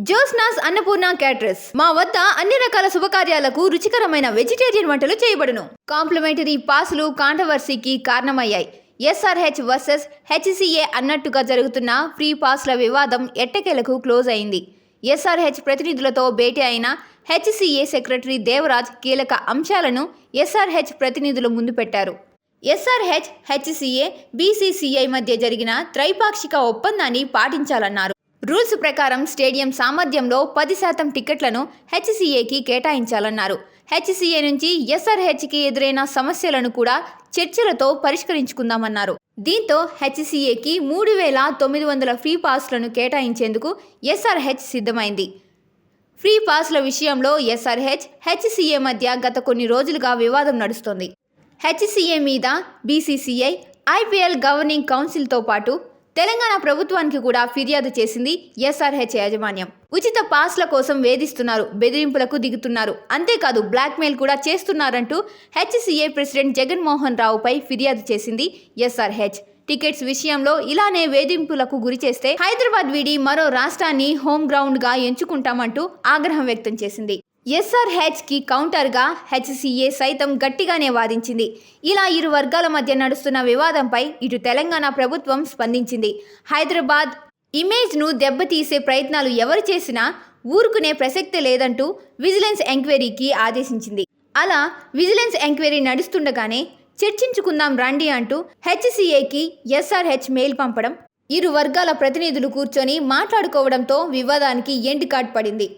జోస్నాస్ Annapurna caterers మా వద్ద అన్ని రకాల శుభకార్యాలకు రుచికరమైన వెజిటేరియన్ వంటలు చేయబడును. కాంప్లిమెంటరీ పాసులు కాంట్రవర్సీకి కారణమయ్యాయి. ఎస్ఆర్హెచ్ వర్సెస్ హెచ్సిఏ అన్నట్టుగా జరుగుతున్న ఫ్రీ పాస్ల వివాదం ఎట్టకేలకు క్లోజ్ అయింది. ఎస్ఆర్హెచ్ ప్రతినిధులతో భేటీ అయిన హెచ్సిఏ సెక్రటరీ దేవరాజ్ కీలక అంశాలను ఎస్ఆర్హెచ్ ప్రతినిధుల ముందు పెట్టారు. ఎస్ఆర్హెచ్, హెచ్సిఏ, బీసీసీఐ మధ్య జరిగిన త్రైపాక్షిక ఒప్పందాన్ని పాటించాలన్నారు. రూల్స్ ప్రకారం స్టేడియం సామర్థ్యంలో 10% టికెట్లను హెచ్సిఏకి కేటాయించాలన్నారు. హెచ్సిఏ నుంచి ఎస్ఆర్హెచ్కి ఎదురైన సమస్యలను కూడా చర్చలతో పరిష్కరించుకుందామన్నారు. దీంతో హెచ్సిఏకి 3,900 ఫ్రీ పాస్లను కేటాయించేందుకు ఎస్ఆర్హెచ్ సిద్ధమైంది. ఫ్రీ పాస్ల విషయంలో ఎస్ఆర్హెచ్, హెచ్సిఏ మధ్య గత కొన్ని రోజులుగా వివాదం నడుస్తోంది. హెచ్సిఏ మీద బీసీసీఐ, ఐపీఎల్ గవర్నింగ్ కౌన్సిల్తో పాటు తెలంగాణ ప్రభుత్వానికి కూడా ఫిర్యాదు చేసింది ఎస్ఆర్హెచ్ యాజమాన్యం. ఉచిత పాస్ల కోసం వేధిస్తున్నారు, బెదిరింపులకు దిగుతున్నారు, అంతేకాదు బ్లాక్మెయిల్ కూడా చేస్తున్నారంటూ హెచ్సిఏ ప్రెసిడెంట్ జగన్మోహన్ రావుపై ఫిర్యాదు చేసింది ఎస్ఆర్హెచ్. టికెట్స్ విషయంలో ఇలానే వేధింపులకు గురి చేస్తే హైదరాబాద్ వీడి మరో రాష్ట్రాన్ని హోమ్ గ్రౌండ్గా ఎంచుకుంటామంటూ ఆగ్రహం వ్యక్తం చేసింది. ఎస్ఆర్హెచ్కి కౌంటర్గా హెచ్సిఏ సైతం గట్టిగానే వాదించింది. ఇలా ఇరు వర్గాల మధ్య నడుస్తున్న వివాదంపై ఇటు తెలంగాణ ప్రభుత్వం స్పందించింది. హైదరాబాద్ ఇమేజ్ను దెబ్బతీసే ప్రయత్నాలు ఎవరు చేసినా ఊరుకునే ప్రసక్తే లేదంటూ విజిలెన్స్ ఎంక్వైరీకి ఆదేశించింది. అలా విజిలెన్స్ ఎంక్వైరీ నడుస్తుండగానే చర్చించుకుందాం రండి అంటూ హెచ్సిఏకి ఎస్ఆర్హెచ్ మెయిల్ పంపడం, ఇరు వర్గాల ప్రతినిధులు కూర్చొని మాట్లాడుకోవడంతో వివాదానికి ఎండ్ కార్డ్ పడింది.